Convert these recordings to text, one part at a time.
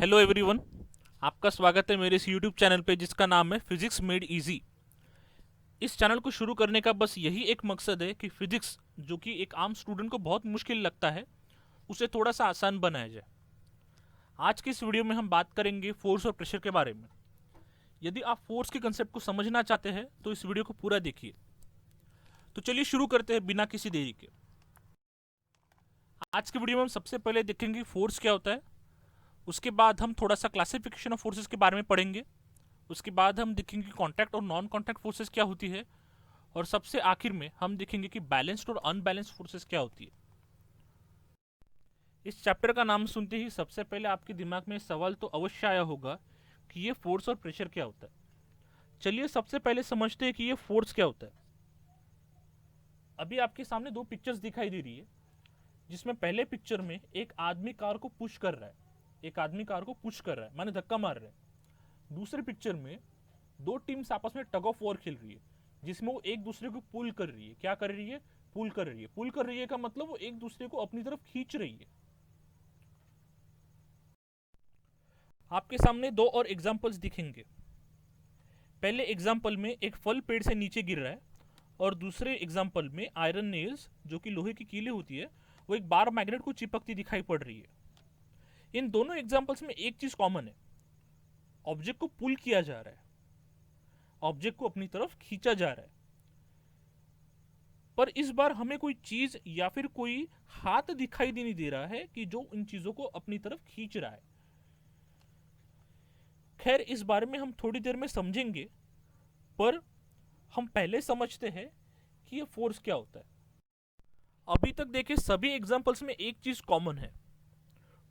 Hello everyone. आपका स्वागत है मेरे इस यूट्यूब चैनल पे जिसका नाम है फिजिक्स मेड इजी। इस चैनल को शुरू करने का बस यही एक मकसद है कि फिजिक्स जो कि एक आम स्टूडेंट को बहुत मुश्किल लगता है उसे थोड़ा सा आसान बनाया जाए। आज की इस वीडियो में हम बात करेंगे फोर्स और प्रेशर के बारे में। यदि आप फोर्स के कंसेप्ट को समझना चाहते हैं तो इस वीडियो को पूरा देखिए। तो चलिए शुरू करते हैं बिना किसी देरी के। आज की वीडियो में हम सबसे पहले देखेंगे फोर्स क्या होता है, उसके बाद हम थोड़ा सा क्लासिफिकेशन ऑफ फोर्सेस के बारे में पढ़ेंगे, उसके बाद हम देखेंगे कॉन्टैक्ट और नॉन कॉन्टैक्ट फोर्सेस क्या होती है, और सबसे आखिर में हम देखेंगे कि बैलेंस्ड और अनबैलेंस्ड फोर्सेस क्या होती है। इस चैप्टर का नाम सुनते ही सबसे पहले आपके दिमाग में सवाल तो अवश्य आया होगा कि ये फोर्स और प्रेशर क्या होता है। चलिए सबसे पहले समझते हैं कि ये फोर्स क्या होता है। अभी आपके सामने दो पिक्चर्स दिखाई दे रही है, जिसमें पहले पिक्चर में एक आदमी कार को पुश कर रहा है, एक आदमी कार को पुश कर रहा है माने धक्का मार रहा है। दूसरे पिक्चर में दो टीम्स आपस में टग ऑफ वॉर खेल रही है, जिसमें वो एक दूसरे को पुल कर रही है। क्या कर रही है? पुल कर रही है। पुल कर रही है का मतलब वो एक दूसरे को अपनी तरफ खींच रही है। आपके सामने दो और एग्जांपल्स दिखेंगे। पहले एग्जांपल में एक फल पेड़ से नीचे गिर रहा है, और दूसरे एग्जांपल में आयरन नेल्स जो कि लोहे की कीलें होती है वो एक बार मैग्नेट को चिपकती दिखाई पड़ रही है। इन दोनों एग्जांपल्स में एक चीज कॉमन है, ऑब्जेक्ट को पुल किया जा रहा है, ऑब्जेक्ट को अपनी तरफ खींचा जा रहा है। पर इस बार हमें कोई चीज या फिर कोई हाथ दिखाई नहीं दे रहा है कि जो इन चीजों को अपनी तरफ खींच रहा है। खैर इस बारे में हम थोड़ी देर में समझेंगे, पर हम पहले समझते हैं कि ये फोर्स क्या होता है। अभी तक देखे सभी एग्जांपल्स में एक चीज कॉमन है,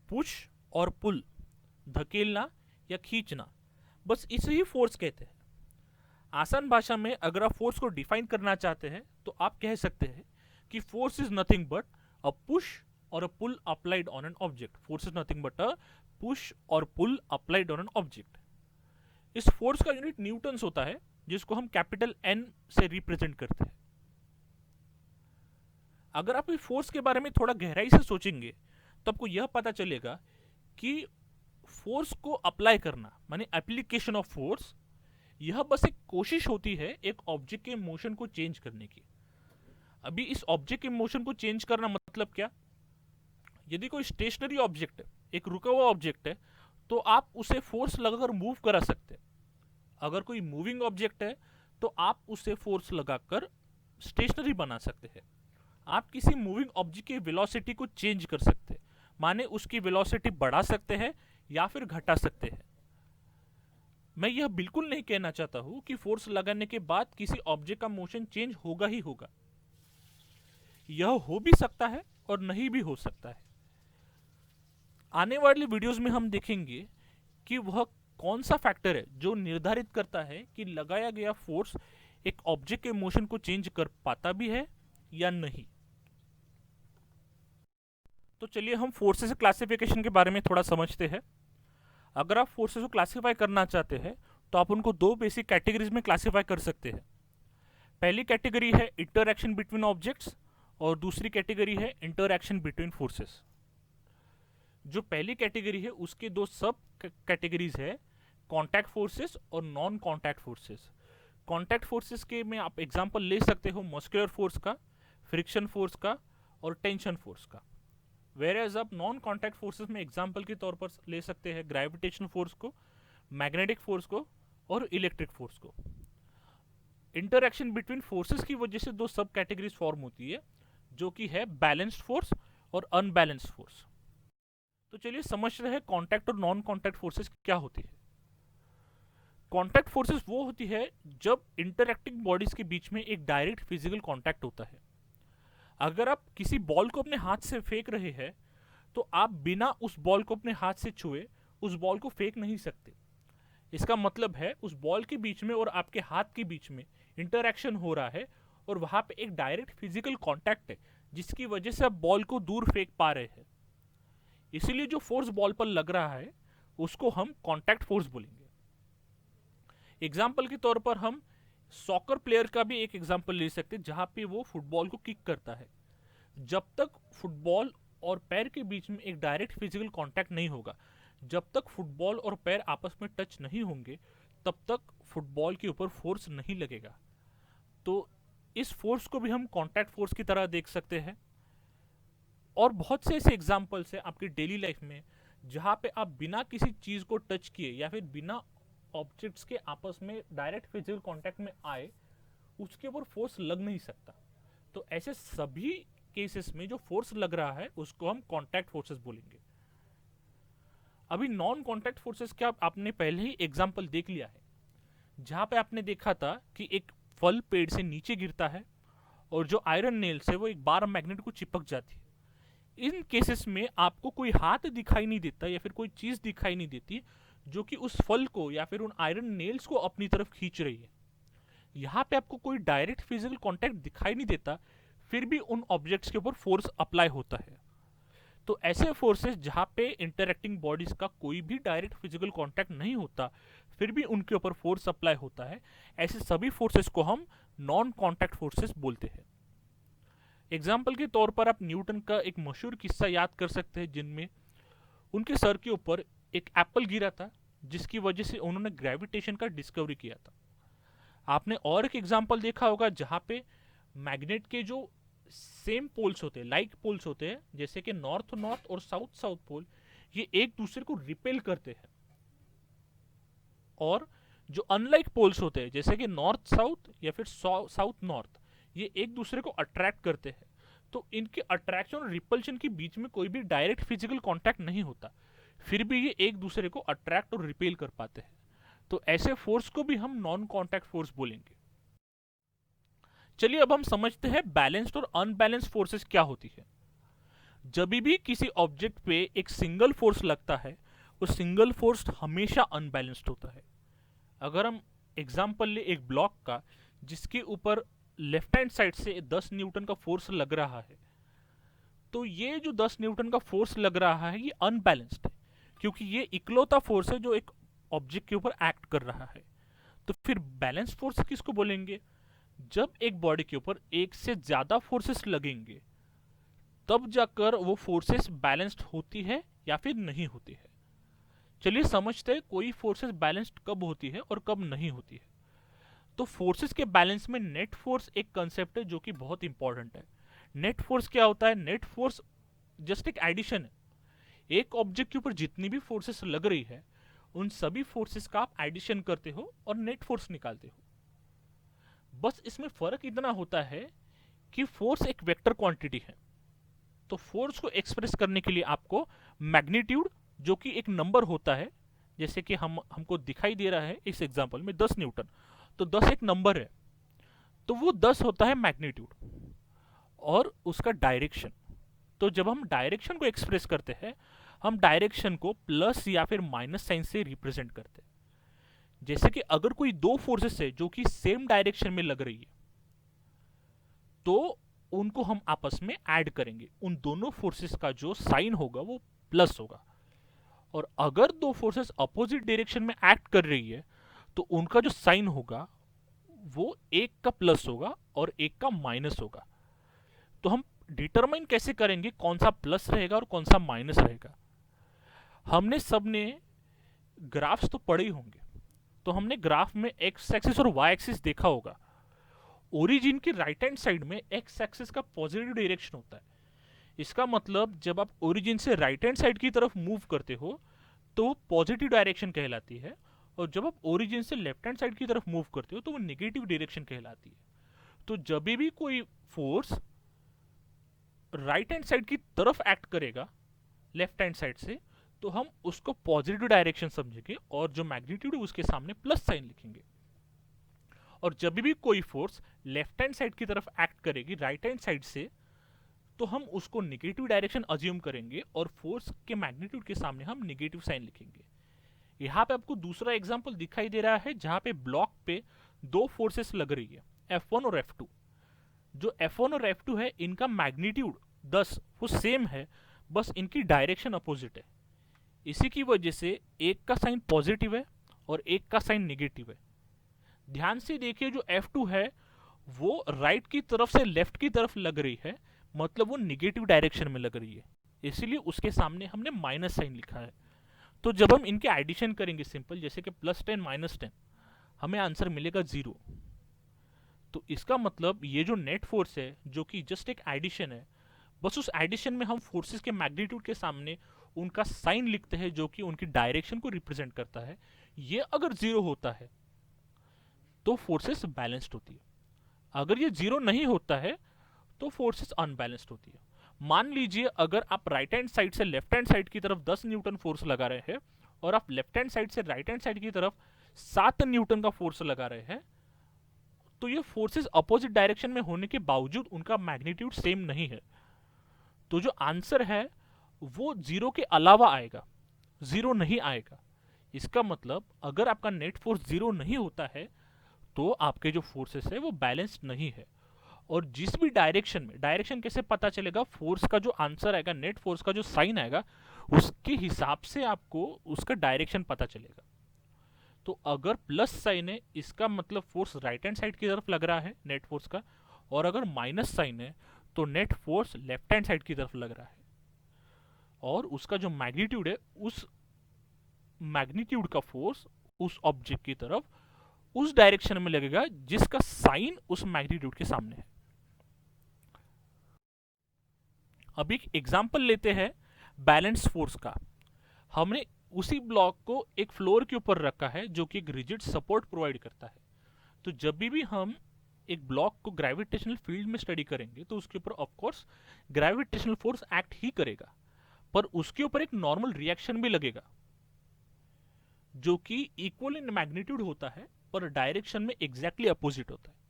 पुश और पुल, धकेलना या खींचना, बस इसे ही फोर्स कहते हैं। आसान भाषा में अगर आप फोर्स को डिफाइन करना चाहते हैं तो आप कह सकते हैं कि force is nothing but a push or a pull applied on an object. Force is nothing but a push or pull applied on an object. इस फोर्स का यूनिट न्यूटन्स होता है, जिसको हम कैपिटल एन से रिप्रेजेंट करते हैं। अगर आप इस फोर्स के बारे में थोड़ा गहराई से सोचेंगे तो आपको यह पता चलेगा कि फोर्स को अप्लाई करना माने एप्लीकेशन ऑफ फोर्स, यह बस एक कोशिश होती है एक ऑब्जेक्ट के मोशन को चेंज करने की। अभी इस ऑब्जेक्ट के मोशन को चेंज करना मतलब क्या? यदि कोई स्टेशनरी ऑब्जेक्ट है, एक रुका हुआ ऑब्जेक्ट है, तो आप उसे फोर्स लगाकर मूव करा सकते हैं। अगर कोई मूविंग ऑब्जेक्ट है तो आप उसे फोर्स लगाकर स्टेशनरी बना सकते हैं। आप किसी मूविंग ऑब्जेक्ट की वेलोसिटी को चेंज कर सकते हैं, माने उसकी वेलोसिटी बढ़ा सकते हैं या फिर घटा सकते हैं। मैं यह बिल्कुल नहीं कहना चाहता हूं कि फोर्स लगाने के बाद किसी ऑब्जेक्ट का मोशन चेंज होगा ही होगा। यह हो भी सकता है और नहीं भी हो सकता है। आने वाली वीडियोस में हम देखेंगे कि वह कौन सा फैक्टर है जो निर्धारित करता है कि लगाया गया फोर्स एक ऑब्जेक्ट के मोशन को चेंज कर पाता भी है या नहीं। तो चलिए हम फोर्सेस क्लासिफिकेशन के बारे में थोड़ा समझते हैं। अगर आप फोर्सेस को क्लासिफाई करना चाहते हैं तो आप उनको दो बेसिक कैटेगरीज में क्लासिफाई कर सकते हैं। पहली कैटेगरी है इंटरएक्शन बिटवीन ऑब्जेक्ट्स और दूसरी कैटेगरी है इंटरएक्शन बिटवीन फोर्सेस। जो पहली कैटेगरी है उसके दो सब कैटेगरीज है, कॉन्टैक्ट फोर्सेस और non contact forces. Contact forces के में आप एग्जांपल ले सकते हो मस्कुलर फोर्स का, फ्रिक्शन फोर्स का और टेंशन फोर्स का। वेयरएज आप नॉन कॉन्टैक्ट फोर्सेस में एग्जांपल के तौर पर ले सकते हैं ग्रेविटेशन फोर्स को, मैग्नेटिक फोर्स को और इलेक्ट्रिक फोर्स को। इंटरएक्शन बिटवीन फोर्सेस की वजह से दो सब कैटेगरीज फॉर्म होती है, जो कि है बैलेंस्ड फोर्स और अनबैलेंस्ड फोर्स। तो चलिए समझ रहे हैं कॉन्टैक्ट और नॉन कॉन्टैक्ट फोर्सेस क्या होती है। कॉन्टैक्ट फोर्सेस वो होती है जब इंटरएक्टिंग बॉडीज के बीच में एक डायरेक्ट फिजिकल कॉन्टैक्ट होता है। अगर आप किसी बॉल को अपने हाथ से फेंक रहे हैं तो आप बिना उस बॉल को अपने हाथ से छुए उस बॉल को फेंक नहीं सकते। इसका मतलब है उस बॉल के बीच में और आपके हाथ के बीच में इंटरैक्शन हो रहा है और वहां पे एक डायरेक्ट फिजिकल कांटेक्ट है, जिसकी वजह से आप बॉल को दूर फेंक पा रहे हैं। इसीलिए जो फोर्स बॉल पर लग रहा है उसको हम कांटेक्ट फोर्स बोलेंगे। एग्जाम्पल के तौर पर हम सॉकर प्लेयर का भी एक एग्जाम्पल ले सकते हैं, जहां पे वो फुटबॉल को किक करता है। जब तक फुटबॉल और पैर के बीच में एक डायरेक्ट फिजिकल कांटेक्ट नहीं होगा, जब तक फुटबॉल और पैर आपस में टच नहीं होंगे तब तक फुटबॉल के ऊपर फोर्स नहीं लगेगा। तो इस फोर्स को भी हम कॉन्टैक्ट फोर्स की तरह देख सकते हैं। और बहुत से ऐसे एग्जाम्पल्स हैं आपकी डेली लाइफ में जहां पे आप बिना किसी चीज को टच किए या फिर बिना ऑब्जेक्ट्स के आपस में डायरेक्ट फिजिकल कांटेक्ट में आए उसके ऊपर फोर्स लग नहीं सकता। तो ऐसे सभी केसेस में जो फोर्स लग रहा है उसको हम कांटेक्ट फोर्सेस बोलेंगे। अभी नॉन कांटेक्ट फोर्सेस का आपने पहले ही एग्जांपल देख लिया है, जहां पे आपने देखा था कि एक फल पेड़ से नीचे गिरता है और जो आयरन नेल्स है वो एक बार मैग्नेट को चिपक जाती है। इन केसेस में आपको कोई हाथ दिखाई नहीं देता या फिर कोई चीज दिखाई नहीं देती जो कि उस फल को या फिर उन आयरन नेल्स को अपनी तरफ खींच रही है। यहाँ पे आपको कोई डायरेक्ट फिजिकल कांटेक्ट दिखाई नहीं देता, फिर भी उन ऑब्जेक्ट्स के ऊपर फोर्स अप्लाई होता है। तो ऐसे फोर्सेस जहाँ पे इंटरैक्टिंग बॉडीज का कोई भी डायरेक्ट फिजिकल कांटेक्ट नहीं होता फिर भी उनके ऊपर फोर्स अप्लाई होता है, ऐसे सभी फोर्सेस को हम नॉन कांटेक्ट फोर्सेस बोलते हैं। एग्जाम्पल के तौर पर आप न्यूटन का एक मशहूर किस्सा याद कर सकते हैं जिनमें उनके सर के ऊपर एक एप्पल गिरा था जिसकी वजह से उन्होंने ग्रेविटेशन का डिस्कवरी किया था। आपने और एक एग्जाम्पल देखा होगा जहां पे मैग्नेट के जो सेम पोल्स होते हैं, लाइक पोल्स होते हैं, जैसे कि नॉर्थ नॉर्थ और साउथ साउथ पोल, ये एक दूसरे को रिपेल करते हैं। और जो अनलाइक पोल्स होते हैं जैसे कि नॉर्थ साउथ या फिर साउथ नॉर्थ, ये एक दूसरे को अट्रैक्ट करते हैं। तो इनके अट्रैक्शन और रिपल्शन के बीच में कोई भी डायरेक्ट फिजिकल कांटेक्ट नहीं होता, फिर भी ये एक दूसरे को अट्रैक्ट और रिपेल कर पाते हैं। तो ऐसे फोर्स को भी हम नॉन कांटेक्ट फोर्स बोलेंगे। चलिए अब हम समझते हैं बैलेंस्ड और अनबैलेंस्ड फोर्सेस क्या होती है। जब भी किसी ऑब्जेक्ट पे एक सिंगल फोर्स लगता है वो सिंगल फोर्स हमेशा अनबैलेंस्ड होता है। अगर हम एग्जांपल ले एक ब्लॉक का जिसके ऊपर लेफ्ट हैंड साइड से 10 न्यूटन का फोर्स लग रहा है, तो ये जो 10 न्यूटन का फोर्स लग रहा है ये अनबैलेंस्ड है, क्योंकि ये इकलौता फोर्स है जो एक ऑब्जेक्ट के ऊपर एक्ट कर रहा है। तो फिर बैलेंस फोर्स किसको बोलेंगे? जब एक बॉडी के ऊपर एक से ज्यादा फोर्सेस लगेंगे तब जाकर वो फोर्सेस बैलेंस्ड होती है या फिर नहीं होती है। चलिए समझते हैं कोई फोर्सेस बैलेंस्ड कब होती है और कब नहीं होती है। तो फोर्सेस के बैलेंस में नेट फोर्स एक कंसेप्ट है जो कि बहुत इंपॉर्टेंट है। नेट फोर्स क्या होता है? नेट फोर्स जस्ट एक एडिशन है। एक ऑब्जेक्ट के ऊपर जितनी भी फोर्सेस लग रही है उन सभी फोर्सेस का आप एडिशन करते हो और नेट फोर्स निकालते हो। बस इसमें फर्क इतना होता है कि फोर्स एक वेक्टर क्वांटिटी है, तो फोर्स को एक्सप्रेस करने के लिए आपको मैग्नीट्यूड जो कि एक नंबर होता है, जैसे कि हमको दिखाई दे रहा है इस एग्जांपल में 10 न्यूटन, तो 10 एक नंबर है, तो वो 10 होता है मैग्नीट्यूड। और उसका डायरेक्शन, तो जब हम डायरेक्शन को एक्सप्रेस करते हैं हम डायरेक्शन को प्लस या फिर माइनस साइन से रिप्रेजेंट करते हैं। जैसे कि अगर कोई दो फोर्सेस है जो कि सेम डायरेक्शन में लग रही है तो उनको हम आपस में ऐड करेंगे, उन दोनों फोर्सेस का जो साइन होगा वो प्लस होगा। और अगर दो फोर्सेस अपोजिट डायरेक्शन में एक्ट कर रही है तो उनका जो साइन होगा वो एक का प्लस होगा और एक का माइनस होगा। तो हम डिटरमाइन कैसे करेंगे कौन सा प्लस रहेगा और कौन सा माइनस रहेगा? हमने सबने ग्राफ्स तो पढ़े ही होंगे, तो हमने ग्राफ में एक्स एक्सिस और वाई एक्सिस देखा होगा। ओरिजिन की राइट हैंड साइड में एक्स एक्सिस का पॉजिटिव डायरेक्शन होता है। इसका मतलब जब आप ओरिजिन से राइट हैंड साइड की तरफ मूव करते हो तो वो पॉजिटिव डायरेक्शन कहलाती है, और जब आप ओरिजिन से लेफ्ट हैंड साइड की तरफ मूव करते हो तो वो नेगेटिव डायरेक्शन कहलाती है। तो जब भी कोई फोर्स राइट हैंड साइड की तरफ एक्ट करेगा लेफ्ट हैंड साइड से तो हम उसको पॉजिटिव डायरेक्शन समझेंगे और जो मैग्नीट्यूड है उसके सामने प्लस साइन लिखेंगे। और जब भी कोई फोर्स लेफ्ट हैंड साइड की तरफ एक्ट करेगी राइट हैंड साइड से तो हम उसको नेगेटिव डायरेक्शन अज्यूम करेंगे और फोर्स के मैग्नीट्यूड के सामने हम नेगेटिव साइन लिखेंगे। यहाँ पे आपको दूसरा एग्जांपल दिखाई दे रहा है जहां पे ब्लॉक पे दो फोर्सेस लग रही है F1 और F2। जो F1 और F2 है इनका मैग्नीट्यूड 10 वो सेम है, बस इनकी डायरेक्शन अपोजिट है। इसी की वजह से एक का साइन पॉजिटिव है और एक का साइन नेगेटिव है। ध्यान से देखिए जो F2 है वो राइट की तरफ से लेफ्ट की तरफ लग रही है, मतलब वो नेगेटिव डायरेक्शन में लग रही है, इसीलिए उसके सामने हमने माइनस साइन लिखा है। तो जब हम इनके एडिशन करेंगे सिंपल, जैसे कि +10 -10, हमें आंसर मिलेगा 0। तो इसका मतलब ये जो नेट फोर्स है जो कि जस्ट एक एडिशन है, बस उस एडिशन में हम फोर्सेस के मैग्नीट्यूड के सामने उनका साइन लिखते हैं जो कि उनकी डायरेक्शन को रिप्रेजेंट करता है। ये अगर 0 होता है तो फोर्सेस बैलेंस्ड होती है, अगर ये 0 नहीं होता है तो फोर्सेस अनबैलेंस्ड होती है। मान लीजिए अगर आप राइट हैंड साइड से लेफ्ट हैंड साइड की तरफ 10 न्यूटन फोर्स लगा रहे हैं और आप लेफ्ट हैंड साइड से राइट हैंड साइड की तरफ 7 न्यूटन का फोर्स लगा रहे हैं, तो ये फोर्सेस अपोजिट डायरेक्शन में होने के बावजूद उनका मैग्नीट्यूड सेम नहीं है। तो जो आंसर है वो 0 के अलावा आएगा, 0 नहीं आएगा। इसका मतलब अगर आपका नेट फोर्स 0 नहीं होता है तो आपके जो फोर्सेस है वो बैलेंस्ड नहीं है। और जिस भी डायरेक्शन में, डायरेक्शन कैसे पता चलेगा, फोर्स का जो आंसर आएगा, नेट फोर्स का जो साइन आएगा उसके हिसाब से आपको उसका डायरेक्शन पता चलेगा। तो अगर प्लस साइन है इसका मतलब फोर्स राइट हैंड साइड की तरफ लग रहा है नेट फोर्स का, और अगर माइनस साइन है तो net force left hand side की तरफ लग रहा है। और उसका जो मैग्नीट्यूड है, उस मैग्नीट्यूड का फोर्स उस ऑब्जेक्ट की तरफ उस डायरेक्शन में लगेगा जिसका साइन उस मैग्नीट्यूड के सामने है। अब एक एग्जांपल लेते हैं बैलेंस फोर्स का। हमने उसी ब्लॉक को एक फ्लोर के ऊपर रखा है जो कि एक रिजिड सपोर्ट प्रोवाइड करता है। तो जब भी हम एक ब्लॉक को ग्रेविटेशनल फील्ड में स्टडी करेंगे तो उसके ऊपर of course gravitational force act ही करेगा, पर उसके ऊपर एक नॉर्मल रिएक्शन भी लगेगा जो कि इक्वल इन मैग्नीट्यूड होता है पर डायरेक्शन में एग्जैक्टली अपोजिट होता है।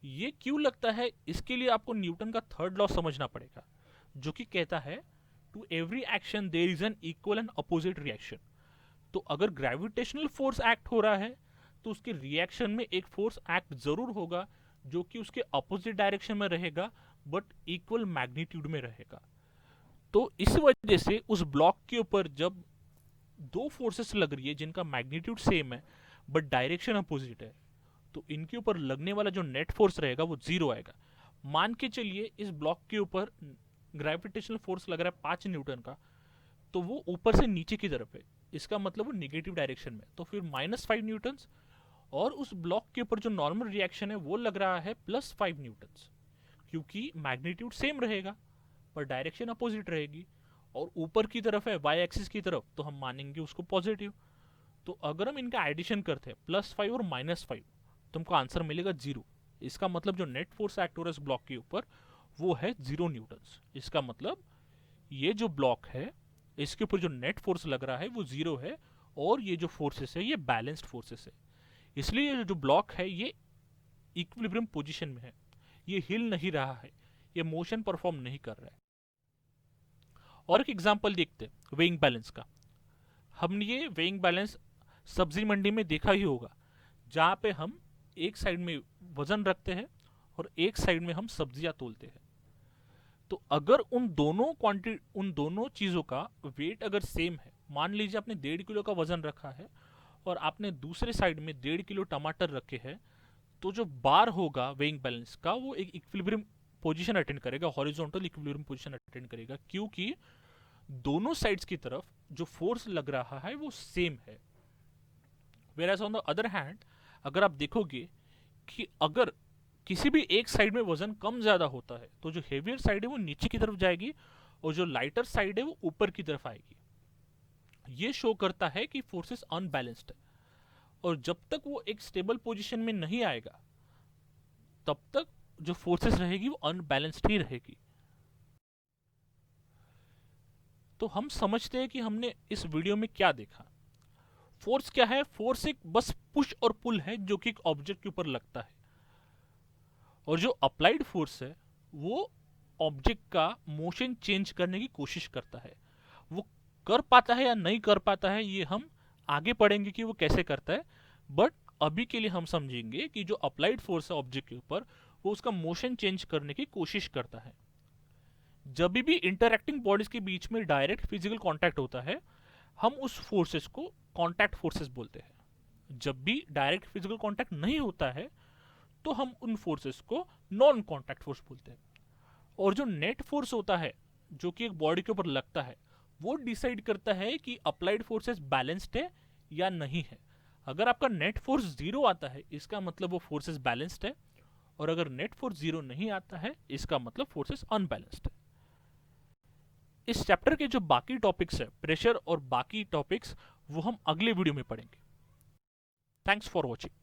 ये क्यों लगता है, इसके लिए आपको न्यूटन का थर्ड लॉ समझना पड़ेगा जो कि कहता है to every action there is an equal and opposite reaction. तो अगर ग्रेविटेशनल फोर्स एक्ट हो रहा है तो उसके रिएक्शन में एक फोर्स एक्ट जरूर होगा जो कि उसके अपोजिट डायरेक्शन में रहेगा बट इक्वल मैग्नीट्यूड में रहेगा। तो इस वजह से उस ब्लॉक के ऊपर जब दो फोर्सेस लग रही है जिनका मैग्नीट्यूड सेम है बट डायरेक्शन अपोजिट है, तो इनके ऊपर लगने वाला जो नेट फोर्स रहेगा वो 0 आएगा। मान के चलिए इस ब्लॉक के ऊपर ग्रेविटेशनल फोर्स लग रहा है 5 न्यूटन का, तो वो ऊपर से नीचे की तरफ है, इसका मतलब वो निगेटिव डायरेक्शन में, तो फिर -5 न्यूटन। और उस ब्लॉक के ऊपर जो नॉर्मल रिएक्शन है वो लग रहा है +5 न्यूटन, क्योंकि मैग्नीट्यूड सेम रहेगा पर डायरेक्शन अपोजिट रहेगी। और ऊपर की तरफ है वाई एक्सिस की तरफ, तो हम मानेंगे उसको पॉजिटिव। तो अगर हम इनका एडिशन करते हैं +5 और -5, तो हमको आंसर मिलेगा 0। इसका मतलब जो नेट फोर्स एक्ट हो रहा है इस ब्लॉक के ऊपर वो है 0 न्यूटन। इसका मतलब ये जो ब्लॉक है इसके ऊपर जो नेट फोर्स लग रहा है वो 0 है और ये जो फोर्सेस है ये बैलेंस्ड फोर्सेस है। इसलिए ये जो ब्लॉक है ये इक्विलिब्रियम पोजीशन में है, ये हिल नहीं रहा है, ये मोशन परफॉर्म नहीं कर रहा है। और एक एग्जांपल देखते हैं वेइंग बैलेंस का। हमने ये वेइंग बैलेंस सब्जी मंडी में देखा ही होगा, जहां पे हम एक साइड में वजन रखते हैं और एक साइड में हम सब्जियां तोलते हैं। तो अगर उन दोनों चीजों का वेट अगर सेम है, मान लीजिए आपने 1.5 किलो का वजन रखा है और आपने दूसरे साइड में 1.5 किलो टमाटर रखे हैं, तो जो बार होगा वेइंग बैलेंस का वो एक इक्विलिब्रियम पोजीशन अटेंड करेगा, हॉरिजॉन्टल इक्विलिब्रियम पोजीशन अटेंड करेगा, क्योंकि दोनों साइड्स की तरफ जो फोर्स लग रहा है वो सेम है। Whereas on the other hand अगर आप देखोगे कि अगर किसी भी एक साइड में वजन कम ज्यादा होता है तो जो हेवियर साइड है वो नीचे की तरफ जाएगी और जो लाइटर साइड है वो ऊपर की तरफ आएगी। ये शो करता है कि फोर्सेस अनबैलेंस्ड है, और जब तक वो एक स्टेबल पोजीशन में नहीं आएगा तब तक जो फोर्सेस रहेगी वो अनबैलेंस्ड ही रहेगी। तो हम समझते हैं कि हमने इस वीडियो में क्या देखा। फोर्स क्या है? फोर्स एक बस पुश और पुल है जो कि एक ऑब्जेक्ट के ऊपर लगता है, और जो अप्लाइड फोर्स है वो ऑब्जेक्ट का मोशन चेंज करने की कोशिश करता है। वो कर पाता है या नहीं कर पाता है ये हम आगे पढ़ेंगे कि वो कैसे करता है, बट अभी के लिए हम समझेंगे कि जो अप्लाइड फोर्स है ऑब्जेक्ट के ऊपर वो उसका मोशन चेंज करने की कोशिश करता है। जब भी इंटरैक्टिंग बॉडीज के बीच में डायरेक्ट फिजिकल कांटेक्ट होता है हम उस फोर्सेस को कांटेक्ट फोर्सेस बोलते हैं। जब भी डायरेक्ट फिजिकल कांटेक्ट नहीं होता है तो हम उन फोर्सेस को नॉन कांटेक्ट फोर्स बोलते हैं। और जो नेट फोर्स होता है जो कि एक बॉडी के ऊपर लगता है वो डिसाइड करता है कि अप्लाइड फोर्सेस बैलेंस्ड है या नहीं है। अगर आपका नेट फोर्स 0 आता है इसका मतलब वो फोर्सेस बैलेंस्ड है, और अगर नेट फोर्स 0 नहीं आता है इसका मतलब फोर्सेस अनबैलेंस्ड है। इस चैप्टर के जो बाकी टॉपिक्स है, प्रेशर और बाकी टॉपिक्स, वो हम अगले वीडियो में पढ़ेंगे। Thanks for watching.